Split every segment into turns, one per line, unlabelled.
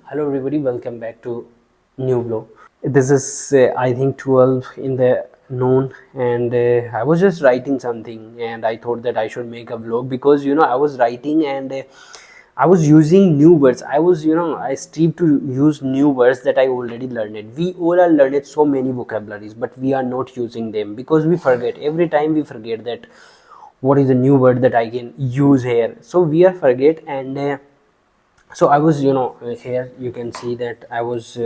Hello everybody, welcome back to new vlog. This is I think 12 in the noon, and I was just writing something and I thought that I should make a vlog because I was writing and I was using new words. I strive to use new words that I already learned. We all are learned so many vocabularies, but we are not using them because we forget. Every time we forget that what is the new word that I can use here. So we are forget, and so I was here you can see that I was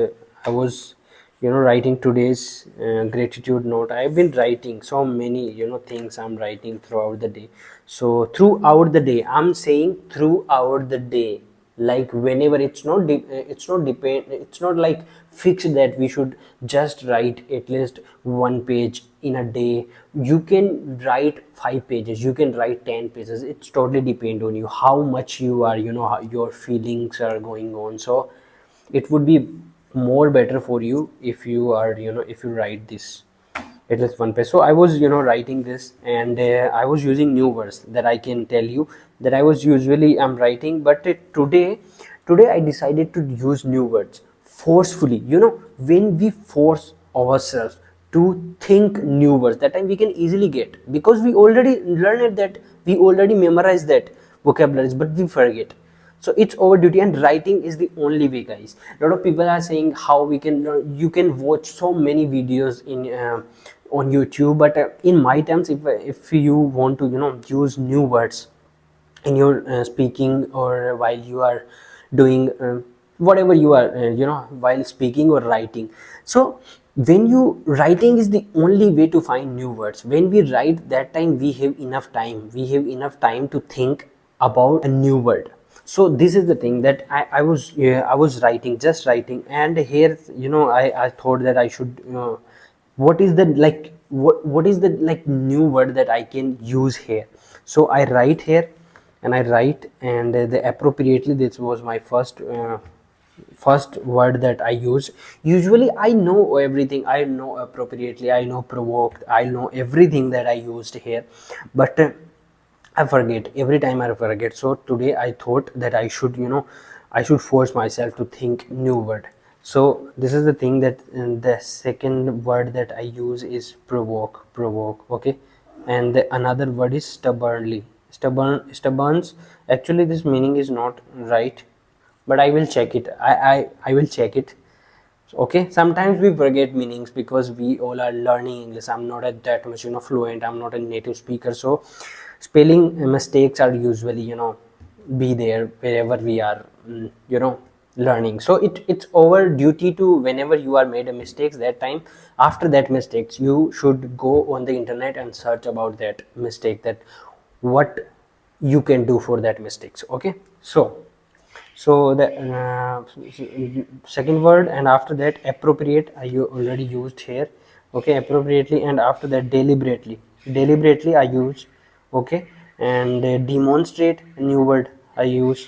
writing today's gratitude note. I've been writing so many things I'm writing throughout the day. So throughout the day, I'm saying throughout the day, like whenever it's not like fixed that we should just write at least one page in a day. You can write 5 pages, you can write 10 pages. It's totally depend on you how much you are, how your feelings are going on. So it would be more better for you if you are, if you write this at least one page. So I was writing this, and I was using new words that I can tell you that I was usually I'm writing, but today I decided to use new words forcefully. When we force ourselves to think new words, that time we can easily get, because we already learned that, we already memorized that vocabularies, but we forget. So it's over duty, and writing is the only way, guys. A lot of people are saying how we can you can watch so many videos in on YouTube, but in my terms, if you want to use new words in your speaking, or while you are doing whatever you are while speaking or writing. So when you writing is the only way to find new words. When we write, that time we have enough time to think about a new word. So this is the thing that I was writing, just writing, and here I thought that I should what is the like what is the like new word that I can use here. So I write here, and I write, and the appropriately, this was my first word that I use. Usually I know everything, I know appropriately, I know provoked, I know everything that I used here, but I forget. Every time I forget. So today I thought that I should force myself to think new word. So this is the thing that the second word that I use is provoke. Okay, and the another word is stubbornly. Stubborns. Actually, this meaning is not right, but I will check it. I will check it. Okay, sometimes we forget meanings because we all are learning English. I'm not at that much fluent, I'm not a native speaker, so spelling mistakes are usually be there wherever we are learning. So it's our duty to, whenever you are made a mistakes, that time, after that mistakes, you should go on the internet and search about that mistake, that what you can do for that mistakes. Okay, so the second word, and after that appropriate, I already used here. Okay, appropriately, and after that deliberately I use. Okay, and demonstrate, a new word I use.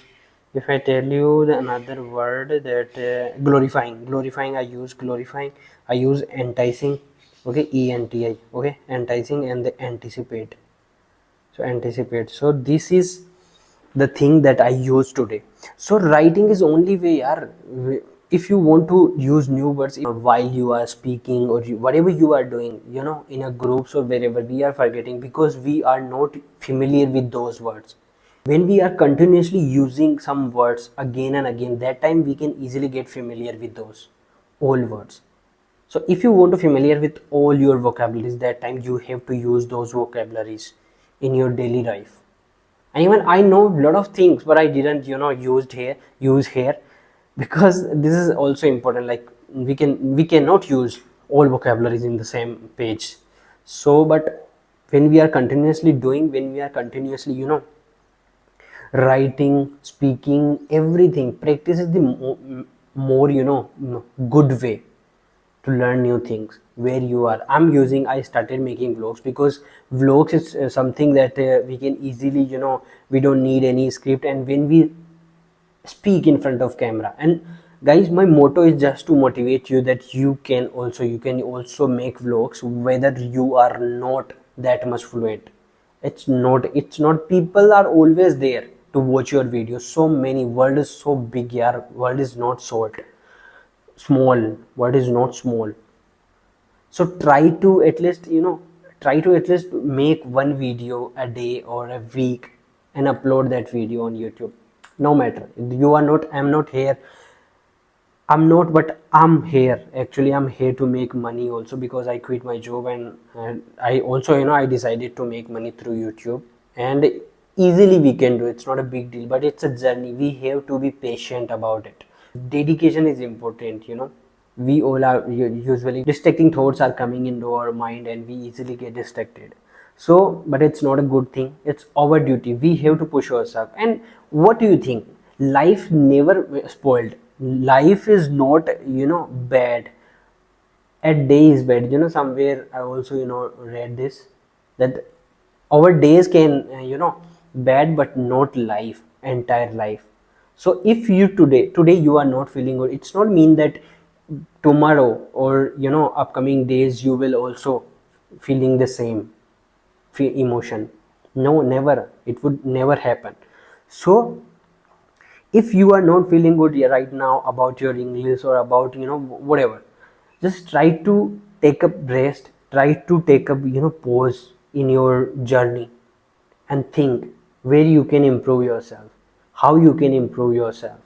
If I tell you the another word, that glorifying I use. Glorifying I use. Enticing, okay, enti, okay, enticing, and the anticipate. So anticipate. So this is the thing that I use today. So writing is only way, yaar. If you want to use new words while you are speaking, or whatever you are doing, in a groups or wherever, we are forgetting because we are not familiar with those words. When we are continuously using some words again and again, that time we can easily get familiar with those old words. So if you want to familiar with all your vocabularies, that time you have to use those vocabularies in your daily life. And even I know a lot of things, but I didn't use here because this is also important. Like we cannot use all vocabularies in the same page. So but when we are continuously doing, when we are continuously writing, speaking, everything, practice is the more good way to learn new things. Where you are, I started making vlogs because vlogs is something that we can easily, we don't need any script, and when we speak in front of camera. And guys, my motto is just to motivate you that you can also make vlogs whether you are not that much fluent. It's not people are always there. to watch your videos. So many. World is so big, yeah. World is not short. Small. World is not small. So try to at least, try to at least make one video a day or a week and upload that video on YouTube. No matter. You are not, I'm not here. I'm not, but I'm here. Actually, I'm here to make money also, because I quit my job, and I also, I decided to make money through YouTube. And easily we can do. It's not a big deal, but it's a journey. We have to be patient about it. Dedication is important. We all are usually distracting thoughts are coming into our mind, and we easily get distracted. So, but it's not a good thing. It's our duty. We have to push ourselves. And what do you think? Life never spoiled. Life is not, bad. A day is bad. Somewhere I also, read this, that our days can, bad, but not life, entire life. So if you today you are not feeling good, it's not mean that tomorrow or, upcoming days you will also feeling the same emotion. No, never. It would never happen. So if you are not feeling good right now about your English or about, whatever, just try to take a rest, try to take a, pause in your journey, and think where you can improve yourself, how you can improve yourself.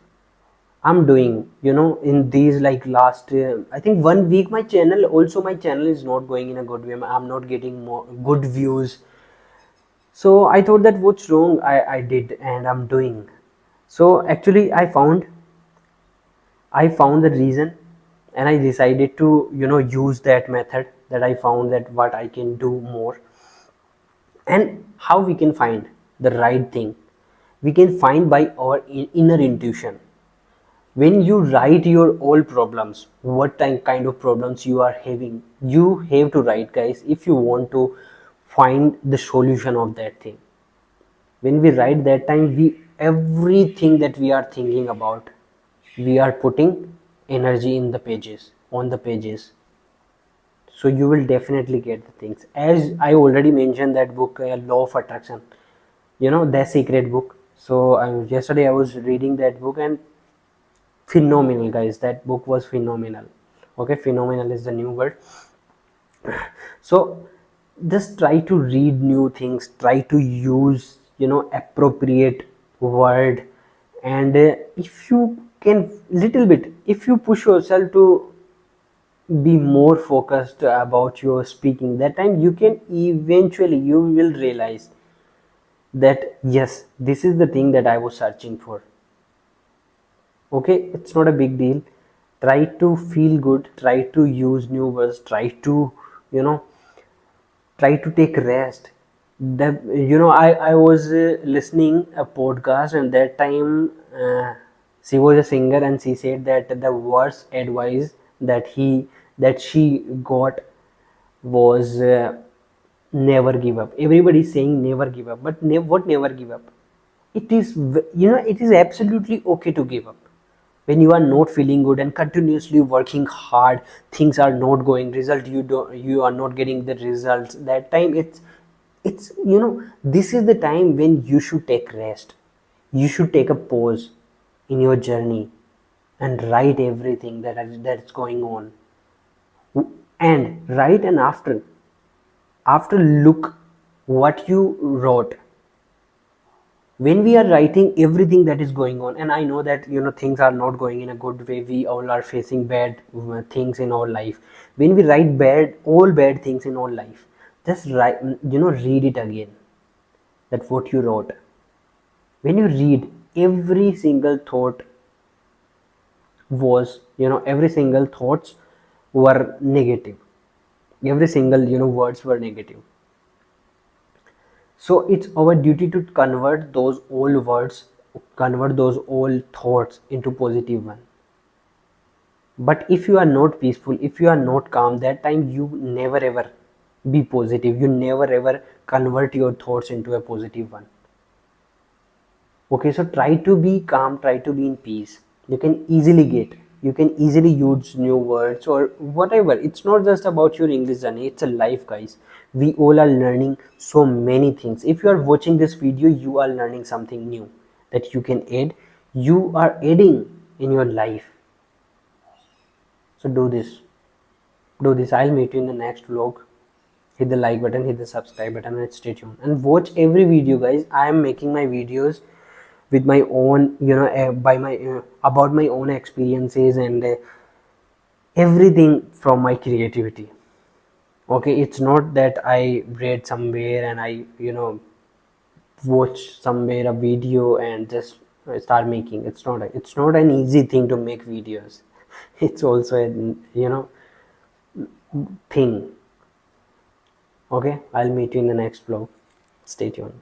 I'm doing, in these like last, I think 1 week, my channel is not going in a good way. I'm not getting more good views. So I thought that what's wrong, I did, and I'm doing. So actually I found the reason, and I decided to, use that method, that I found that what I can do more. And how we can find the right thing? We can find by our inner intuition. When you write your all problems, what kind of problems you are having, you have to write, guys, if you want to find the solution of that thing. When we write that time, we everything that we are thinking about, we are putting energy in the pages, on the pages. So you will definitely get the things. As I already mentioned, that book, Law of Attraction, that secret book. So yesterday I was reading that book, and phenomenal, guys. That book was phenomenal. Okay, phenomenal is the new word. So just try to read new things, try to use, appropriate word. And if you can, little bit, if you push yourself to be more focused about your speaking, that time you can eventually, you will realize that yes, this is the thing that I was searching for. Okay, it's not a big deal. Try to feel good, try to use new words, try to, you know try to take rest. That, I was listening a podcast, and that time she was a singer, and she said that the worst advice that she got was, never give up. Everybody is saying never give up, but what never give up? It is, it is absolutely okay to give up. When you are not feeling good and continuously working hard, things are not going result, you are not getting the results, that time it's this is the time when you should take rest. You should take a pause in your journey and write everything that's going on, and write, and after look what you wrote. When we are writing everything that is going on, and I know that, things are not going in a good way, we all are facing bad things in our life. When we write all bad things in our life, just write, read it again, that what you wrote. When you read, every single thought was, every single thoughts were negative, every single, words were negative. So it's our duty to convert those old words, convert those old thoughts into positive one. But if you are not peaceful, if you are not calm, that time you never ever be positive. You never ever convert your thoughts into a positive one. Okay, so try to be calm, try to be in peace. You can easily use new words or whatever. It's not just about your English journey, it's a life, guys. We all are learning so many things. If you are watching this video, you are learning something new. that you can add, you are adding in your life. So do this. I'll meet you in the next vlog. Hit the like button, hit the subscribe button, and stay tuned and watch every video, guys. I am making my videos with my own, by my about my own experiences, and everything from my creativity. Okay, it's not that I read somewhere and I watch somewhere a video and just start making. It's not an easy thing to make videos. It's also a thing. Okay, I'll meet you in the next vlog. Stay tuned.